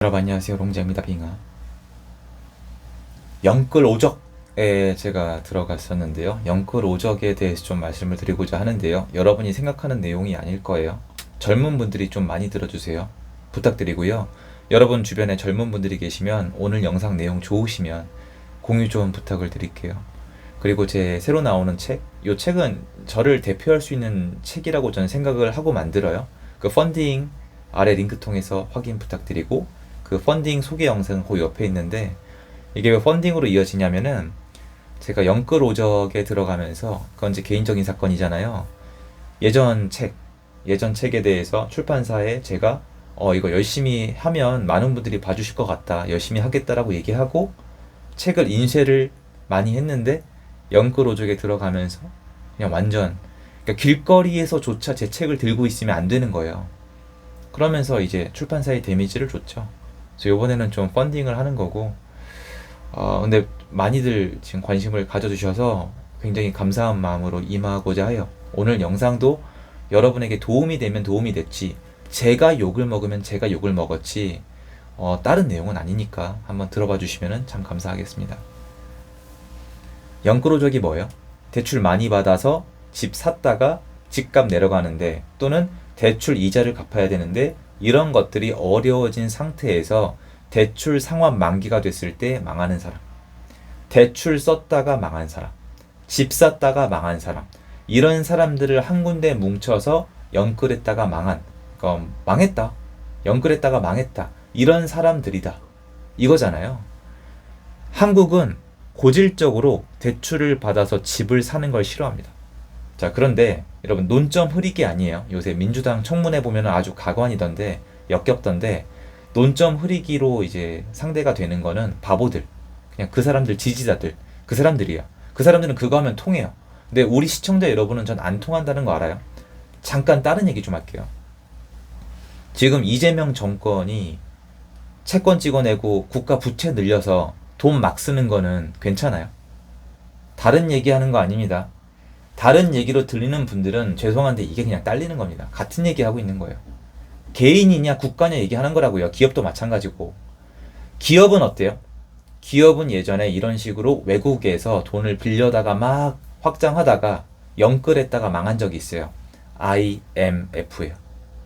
여러분 안녕하세요. 롱자입니다. 빙하. 영끌 오적에 제가 들어갔었는데요. 영끌 오적에 대해서 좀 말씀을 드리고자 하는데요. 여러분이 생각하는 내용이 아닐 거예요. 젊은 분들이 좀 많이 들어주세요. 부탁드리고요. 여러분 주변에 젊은 분들이 계시면 오늘 영상 내용 좋으시면 공유 좀 부탁을 드릴게요. 그리고 제 새로 나오는 책, 이 책은 저를 대표할 수 있는 책이라고 저는 생각을 하고 만들어요. 그 펀딩 아래 링크 통해서 확인 부탁드리고, 그 펀딩 소개 영상은 그 옆에 있는데, 이게 왜 펀딩으로 이어지냐면은 제가 영끌 오적에 들어가면서, 그건 이제 개인적인 사건이잖아요. 예전 책, 예전 책에 대해서 출판사에 제가 이거 열심히 하면 많은 분들이 봐주실 것 같다, 열심히 하겠다라고 얘기하고 책을 인쇄를 많이 했는데, 영끌 오적에 들어가면서 그냥 완전, 그러니까 길거리에서조차 제 책을 들고 있으면 안 되는 거예요. 그러면서 이제 출판사에 데미지를 줬죠. 그래서 이번에는 좀 펀딩을 하는 거고, 근데 많이들 지금 관심을 가져주셔서 굉장히 감사한 마음으로 임하고자 해요. 오늘 영상도 여러분에게 도움이 되면 도움이 됐지, 제가 욕을 먹으면 제가 욕을 먹었지, 다른 내용은 아니니까 한번 들어봐 주시면 참 감사하겠습니다. 영끌오적이 뭐예요? 대출 많이 받아서 집 샀다가 집값 내려가는데, 또는 대출 이자를 갚아야 되는데 이런 것들이 어려워진 상태에서 대출 상환 만기가 됐을 때 망하는 사람, 대출 썼다가 망한 사람, 집 샀다가 망한 사람, 이런 사람들을 한 군데 뭉쳐서 영끌했다가 망한, 그러니까 망했다, 영끌했다가 망했다, 이런 사람들이다, 이거잖아요. 한국은 고질적으로 대출을 받아서 집을 사는 걸 싫어합니다. 자, 그런데 여러분, 논점 흐리기 아니에요. 요새 민주당 청문회 보면 아주 가관이던데, 역겹던데, 논점 흐리기로 이제 상대가 되는 거는 바보들, 그냥 그 사람들 지지자들, 그 사람들이야. 그 사람들은 그거 하면 통해요. 근데 우리 시청자 여러분은 전 안 통한다는 거 알아요? 잠깐 다른 얘기 좀 할게요. 지금 이재명 정권이 채권 찍어내고 국가 부채 늘려서 돈 막 쓰는 거는 괜찮아요? 다른 얘기하는 거 아닙니다. 다른 얘기로 들리는 분들은 죄송한데 이게 그냥 딸리는 겁니다. 같은 얘기 하고 있는 거예요. 개인이냐 국가냐 얘기하는 거라고요. 기업도 마찬가지고. 기업은 어때요? 기업은 예전에 이런 식으로 외국에서 돈을 빌려다가 막 확장하다가 영끌했다가 망한 적이 있어요. IMF예요.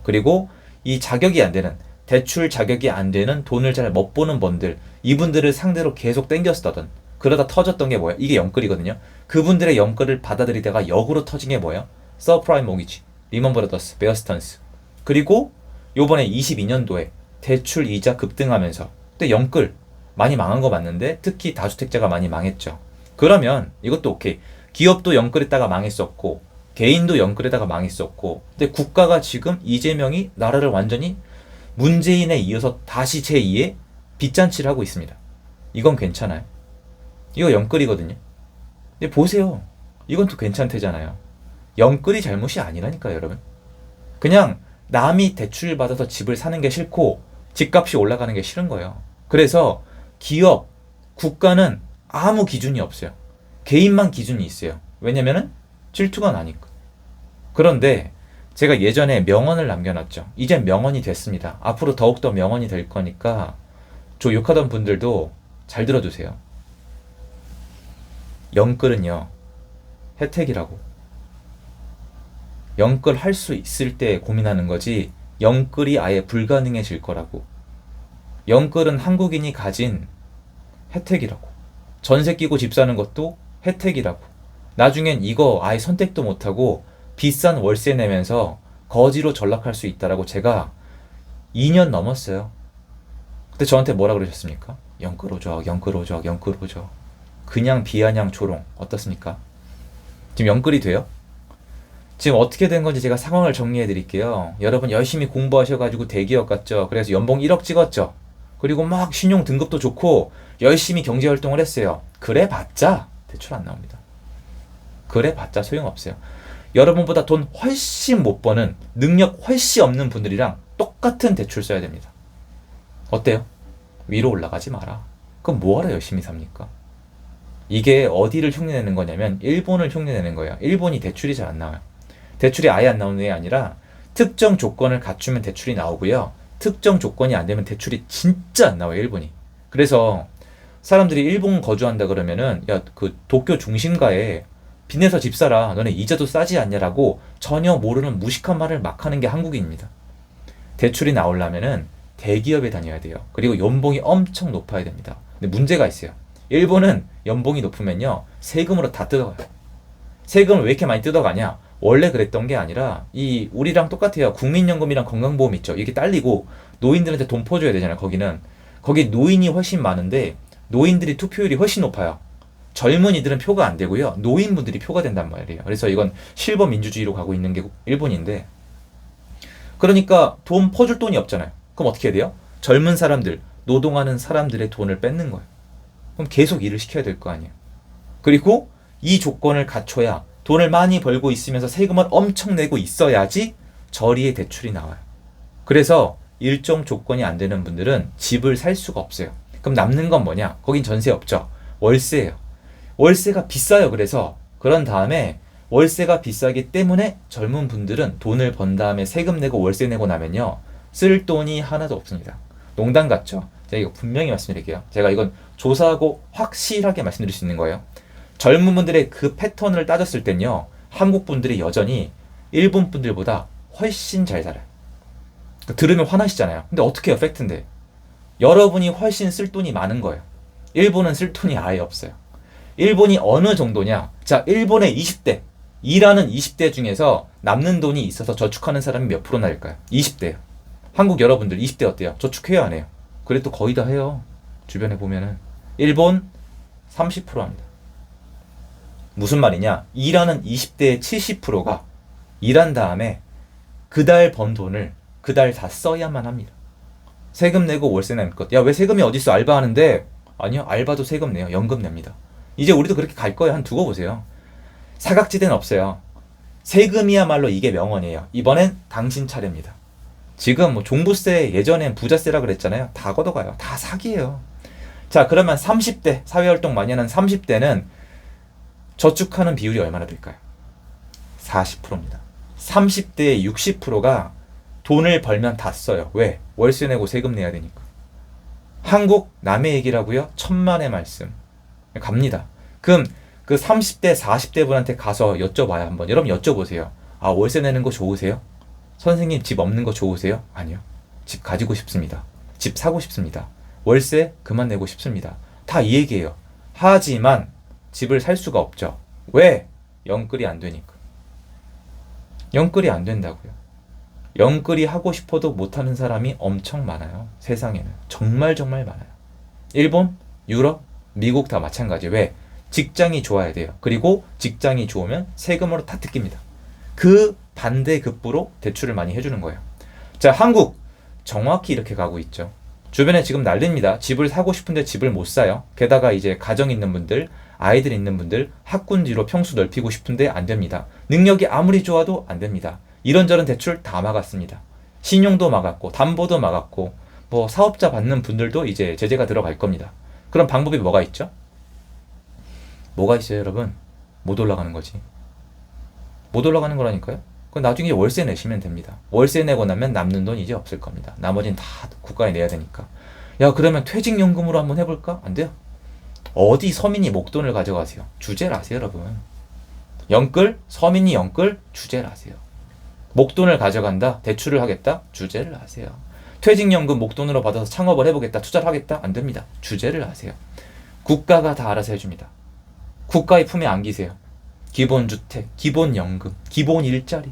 그리고 이 자격이 안 되는, 대출 자격이 안 되는, 돈을 잘 못 버는 분들, 이분들을 상대로 계속 땡겼었던, 그러다 터졌던 게 뭐야? 이게 영끌이거든요. 그분들의 영끌을 받아들이다가 역으로 터진 게 뭐예요? 서프라임 모기지, 리먼 브라더스, 베어스턴스. 그리고 요번에 22년도에 대출 이자 급등하면서 그때 영끌 많이 망한 거 맞는데, 특히 다주택자가 많이 망했죠. 그러면 이것도 오케이. 기업도 영끌했다가 망했었고 개인도 영끌에다가 망했었고, 근데 국가가 지금 이재명이 나라를 완전히 문재인에 이어서 다시 제2의 빚잔치를 하고 있습니다. 이건 괜찮아요? 이거 영끌이거든요. 근데 보세요. 이건 또 괜찮대잖아요. 영끌이 잘못이 아니라니까요, 여러분. 그냥 남이 대출을 받아서 집을 사는 게 싫고 집값이 올라가는 게 싫은 거예요. 그래서 기업, 국가는 아무 기준이 없어요. 개인만 기준이 있어요. 왜냐면은 질투가 나니까. 그런데 제가 예전에 명언을 남겨놨죠. 이제 명언이 됐습니다. 앞으로 더욱더 명언이 될 거니까 저 욕하던 분들도 잘 들어주세요. 영끌은요, 혜택이라고. 영끌 할 수 있을 때 고민하는 거지, 영끌이 아예 불가능해질 거라고. 영끌은 한국인이 가진 혜택이라고. 전세 끼고 집 사는 것도 혜택이라고. 나중엔 이거 아예 선택도 못하고 비싼 월세 내면서 거지로 전락할 수 있다라고 제가 2년 넘었어요. 그때 저한테 뭐라 그러셨습니까? 영끌 오적, 영끌 오적, 영끌 오적. 그냥 비아냥 조롱 어떻습니까? 지금 영끌이 돼요? 지금 어떻게 된 건지 제가 상황을 정리해 드릴게요. 여러분 열심히 공부하셔가지고 대기업 갔죠. 그래서 연봉 1억 찍었죠. 그리고 막 신용 등급도 좋고 열심히 경제활동을 했어요. 그래 봤자 대출 안 나옵니다. 그래 봤자 소용없어요. 여러분보다 돈 훨씬 못 버는, 능력 훨씬 없는 분들이랑 똑같은 대출 써야 됩니다. 어때요? 위로 올라가지 마라. 그럼 뭐하러 열심히 삽니까? 이게 어디를 흉내내는 거냐면 일본을 흉내내는 거예요. 일본이 대출이 잘 안 나와요. 대출이 아예 안 나오는 게 아니라 특정 조건을 갖추면 대출이 나오고요. 특정 조건이 안 되면 대출이 진짜 안 나와요, 일본이. 그래서 사람들이 일본 거주한다 그러면은 야, 그 도쿄 중심가에 빚내서 집 사라. 너네 이자도 싸지 않냐라고 전혀 모르는 무식한 말을 막 하는 게 한국인입니다. 대출이 나오려면은 대기업에 다녀야 돼요. 그리고 연봉이 엄청 높아야 됩니다. 근데 문제가 있어요. 일본은 연봉이 높으면요, 세금으로 다 뜯어가요. 세금을 왜 이렇게 많이 뜯어가냐? 원래 그랬던 게 아니라 이 우리랑 똑같아요. 국민연금이랑 건강보험 있죠. 이게 딸리고 노인들한테 돈 퍼줘야 되잖아요. 거기 노인이 훨씬 많은데 노인들이 투표율이 훨씬 높아요. 젊은이들은 표가 안 되고요. 노인분들이 표가 된단 말이에요. 그래서 이건 실버 민주주의로 가고 있는 게 일본인데, 그러니까 돈 퍼줄 돈이 없잖아요. 그럼 어떻게 해야 돼요? 젊은 사람들, 노동하는 사람들의 돈을 뺏는 거예요. 그럼 계속 일을 시켜야 될 거 아니에요. 그리고 이 조건을 갖춰야 돈을 많이 벌고 있으면서 세금을 엄청 내고 있어야지 저리의 대출이 나와요. 그래서 일정 조건이 안 되는 분들은 집을 살 수가 없어요. 그럼 남는 건 뭐냐? 거긴 전세 없죠. 월세예요. 월세가 비싸요. 그래서 그런 다음에 월세가 비싸기 때문에 젊은 분들은 돈을 번 다음에 세금 내고 월세 내고 나면요, 쓸 돈이 하나도 없습니다. 농담 같죠? 제가 이거 분명히 말씀드릴게요. 제가 이건 조사하고 확실하게 말씀드릴 수 있는 거예요. 젊은 분들의 그 패턴을 따졌을 땐요, 한국 분들이 여전히 일본 분들보다 훨씬 잘 살아요. 들으면 화나시잖아요. 근데 어떻게 해요? 팩트인데. 여러분이 훨씬 쓸 돈이 많은 거예요. 일본은 쓸 돈이 아예 없어요. 일본이 어느 정도냐? 자, 일본의 20대, 일하는 20대 중에서 남는 돈이 있어서 저축하는 사람이 몇 프로나 될까요? 20대요. 한국 여러분들 20대 어때요? 저축해요, 안 해요? 그래도 거의 다 해요. 주변에 보면은. 일본 30% 합니다. 무슨 말이냐? 일하는 20대의 70%가 일한 다음에 그달 번 돈을 그달 다 써야만 합니다. 세금 내고 월세 내는 것. 야, 왜 세금이 어딨어? 알바하는데. 아니요, 알바도 세금 내요. 연금 냅니다. 이제 우리도 그렇게 갈 거예요. 한 두고 보세요. 사각지대는 없어요. 세금이야말로 이게 명언이에요. 이번엔 당신 차례입니다. 지금 뭐 종부세, 예전엔 부자세라 그랬잖아요. 다 걷어가요. 다 사기예요. 자, 그러면 30대, 사회활동 많이 하는 30대는 저축하는 비율이 얼마나 될까요? 40%입니다. 30대의 60%가 돈을 벌면 다 써요. 왜? 월세 내고 세금 내야 되니까. 한국 남의 얘기라고요? 천만의 말씀. 갑니다. 그럼 그 30대, 40대 분한테 가서 여쭤봐요. 한번. 여러분 여쭤보세요. 아, 월세 내는 거 좋으세요? 선생님 집 없는 거 좋으세요? 아니요. 집 가지고 싶습니다. 집 사고 싶습니다. 월세 그만 내고 싶습니다. 다 이 얘기예요. 하지만 집을 살 수가 없죠. 왜? 영끌이 안 되니까. 영끌이 안 된다고요. 영끌이 하고 싶어도 못하는 사람이 엄청 많아요. 세상에는. 정말 정말 많아요. 일본, 유럽, 미국 다 마찬가지. 왜? 직장이 좋아야 돼요. 그리고 직장이 좋으면 세금으로 다 뜯깁니다. 그 반대급부로 대출을 많이 해주는 거예요. 자, 한국 정확히 이렇게 가고 있죠. 주변에 지금 난립니다. 집을 사고 싶은데 집을 못 사요. 게다가 이제 가정 있는 분들, 아이들 있는 분들 학군지로 평수 넓히고 싶은데 안 됩니다. 능력이 아무리 좋아도 안 됩니다. 이런저런 대출 다 막았습니다. 신용도 막았고 담보도 막았고 뭐 사업자 받는 분들도 이제 제재가 들어갈 겁니다. 그럼 방법이 뭐가 있죠? 뭐가 있어요, 여러분? 못 올라가는 거지. 못 올라가는 거라니까요. 그럼 나중에 월세 내시면 됩니다. 월세 내고 나면 남는 돈 이제 없을 겁니다. 나머지는 다 국가에 내야 되니까. 야, 그러면 퇴직연금으로 한번 해볼까? 안 돼요. 어디 서민이 목돈을 가져가세요? 주제를 아세요, 여러분. 영끌, 서민이 영끌, 주제를 아세요. 목돈을 가져간다, 대출을 하겠다, 주제를 아세요. 퇴직연금 목돈으로 받아서 창업을 해보겠다, 투자를 하겠다, 안 됩니다. 주제를 아세요. 국가가 다 알아서 해줍니다. 국가의 품에 안기세요. 기본주택, 기본연금, 기본 일자리,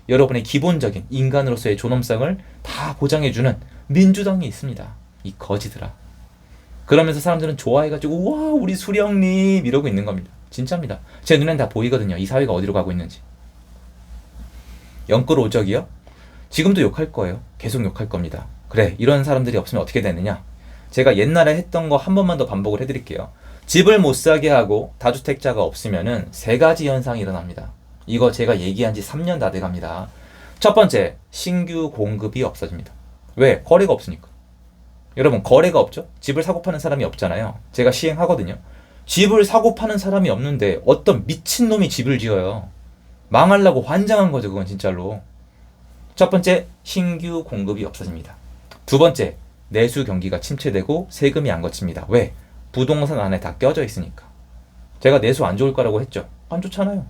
여러분의 기본적인 인간으로서의 존엄성을 다 보장해주는 민주당이 있습니다. 이 거지들아. 그러면서 사람들은 좋아해가지고 와, 우리 수령님 이러고 있는 겁니다. 진짜입니다. 제 눈엔 다 보이거든요. 이 사회가 어디로 가고 있는지. 영끌 오적이요? 지금도 욕할 거예요. 계속 욕할 겁니다. 그래, 이런 사람들이 없으면 어떻게 되느냐? 제가 옛날에 했던 거 한 번만 더 반복을 해드릴게요. 집을 못 사게 하고 다주택자가 없으면은 세 가지 현상이 일어납니다. 이거 제가 얘기한 지 3년 다 돼갑니다. 첫 번째, 신규 공급이 없어집니다. 왜? 거래가 없으니까. 여러분, 거래가 없죠? 집을 사고 파는 사람이 없잖아요. 제가 시행하거든요. 집을 사고 파는 사람이 없는데 어떤 미친놈이 집을 지어요. 망하려고 환장한 거죠, 그건 진짜로. 첫 번째, 신규 공급이 없어집니다. 두 번째, 내수 경기가 침체되고 세금이 안 거칩니다. 왜? 부동산 안에 다 껴져 있으니까. 제가 내수 안 좋을 거라고 했죠? 안 좋잖아요.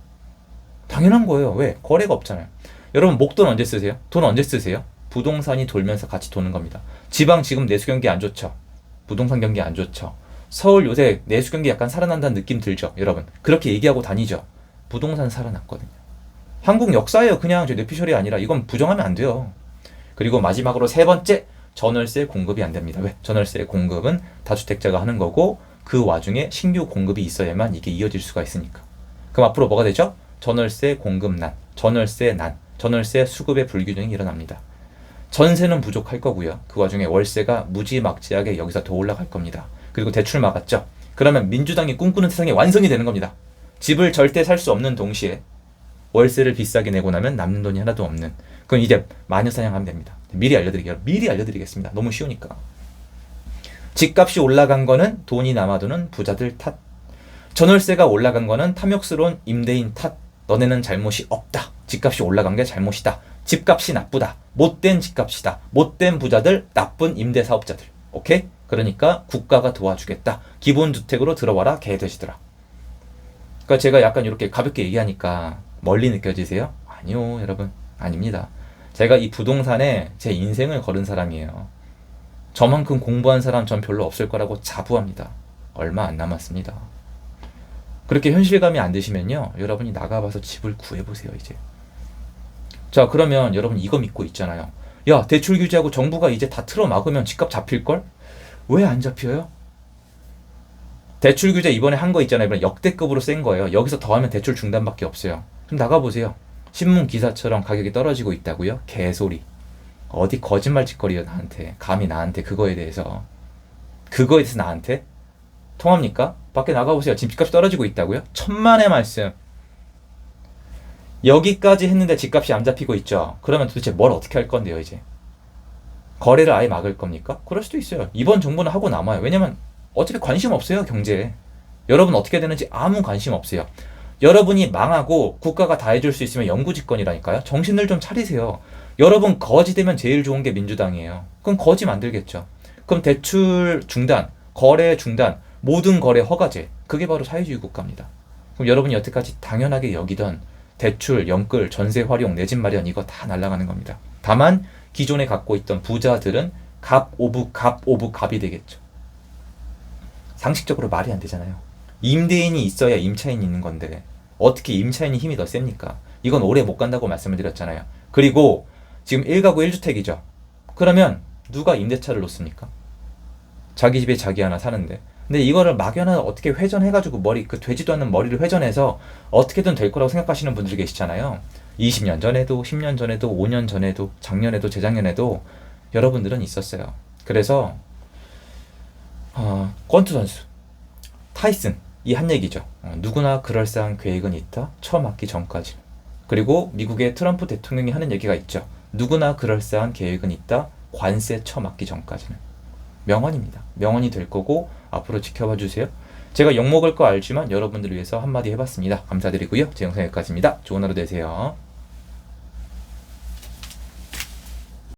당연한 거예요. 왜? 거래가 없잖아요. 여러분 목돈 언제 쓰세요? 돈 언제 쓰세요? 부동산이 돌면서 같이 도는 겁니다. 지방 지금 내수 경기 안 좋죠? 부동산 경기 안 좋죠? 서울 요새 내수 경기 약간 살아난다는 느낌 들죠? 여러분 그렇게 얘기하고 다니죠? 부동산 살아났거든요. 한국 역사예요. 그냥 저 뇌피셜이 아니라 이건 부정하면 안 돼요. 그리고 마지막으로 세 번째, 전월세 공급이 안 됩니다. 왜? 전월세 공급은 다주택자가 하는 거고 그 와중에 신규 공급이 있어야만 이게 이어질 수가 있으니까. 그럼 앞으로 뭐가 되죠? 전월세 공급난, 전월세 난, 전월세 수급의 불균형이 일어납니다. 전세는 부족할 거고요. 그 와중에 월세가 무지막지하게 여기서 더 올라갈 겁니다. 그리고 대출 막았죠. 그러면 민주당이 꿈꾸는 세상이 완성이 되는 겁니다. 집을 절대 살 수 없는 동시에 월세를 비싸게 내고 나면 남는 돈이 하나도 없는. 그건 이제 마녀사냥하면 됩니다. 미리 알려드리겠습니다. 너무 쉬우니까. 집값이 올라간 거는 돈이 남아도는 부자들 탓. 전월세가 올라간 거는 탐욕스러운 임대인 탓. 너네는 잘못이 없다. 집값이 올라간 게 잘못이다. 집값이 나쁘다. 못된 집값이다. 못된 부자들, 나쁜 임대사업자들. 오케이? 그러니까 국가가 도와주겠다. 기본주택으로 들어와라 개돼지들아. 그러니까 제가 약간 이렇게 가볍게 얘기하니까 멀리 느껴지세요? 아니요 여러분, 아닙니다. 제가 이 부동산에 제 인생을 걸은 사람이에요. 저만큼 공부한 사람 전 별로 없을 거라고 자부합니다. 얼마 안 남았습니다. 그렇게 현실감이 안 드시면요, 여러분이 나가봐서 집을 구해보세요. 이제 자, 그러면 여러분 이거 믿고 있잖아요. 야, 대출 규제하고 정부가 이제 다 틀어막으면 집값 잡힐걸? 왜 안 잡혀요? 대출 규제 이번에 한 거 있잖아요. 이번에 역대급으로 센 거예요. 여기서 더하면 대출 중단밖에 없어요. 좀 나가보세요. 신문 기사처럼 가격이 떨어지고 있다고요? 개소리. 어디 거짓말 짓거리요 나한테. 감히 나한테 그거에 대해서 나한테? 통합니까? 밖에 나가보세요. 지금 집값이 떨어지고 있다고요? 천만의 말씀. 여기까지 했는데 집값이 안 잡히고 있죠. 그러면 도대체 뭘 어떻게 할 건데요 이제? 거래를 아예 막을 겁니까? 그럴 수도 있어요. 이번 정부는 하고 남아요. 왜냐면 어차피 관심 없어요. 경제에. 여러분 어떻게 되는지 아무 관심 없어요. 여러분이 망하고 국가가 다 해줄 수 있으면 영구집권이라니까요. 정신을 좀 차리세요. 여러분 거지 되면 제일 좋은 게 민주당이에요. 그럼 거지 만들겠죠. 그럼 대출 중단, 거래 중단, 모든 거래 허가제. 그게 바로 사회주의 국가입니다. 그럼 여러분이 여태까지 당연하게 여기던 대출, 연끌, 전세 활용, 내 집 마련 이거 다 날아가는 겁니다. 다만 기존에 갖고 있던 부자들은 갑 오브 갑이 되겠죠. 상식적으로 말이 안 되잖아요. 임대인이 있어야 임차인이 있는 건데 어떻게 임차인이 힘이 더 셉니까? 이건 오래 못 간다고 말씀을 드렸잖아요. 그리고 지금 1가구 1주택이죠. 그러면 누가 임대차를 놓습니까? 자기 집에 자기 하나 사는데. 근데 이거를 막연한 어떻게 회전해가지고 되지도 않는 머리를 회전해서 어떻게든 될 거라고 생각하시는 분들이 계시잖아요. 20년 전에도, 10년 전에도, 5년 전에도, 작년에도, 재작년에도 여러분들은 있었어요. 그래서 권투 선수 타이슨 이 한 얘기죠. 누구나 그럴싸한 계획은 있다. 처음 맞기 전까지는. 그리고 미국의 트럼프 대통령이 하는 얘기가 있죠. 누구나 그럴싸한 계획은 있다. 관세 처맞기 전까지는. 명언입니다. 명언이 될 거고 앞으로 지켜봐 주세요. 제가 욕먹을 거 알지만 여러분들을 위해서 한마디 해봤습니다. 감사드리고요. 제 영상 여기까지입니다. 좋은 하루 되세요.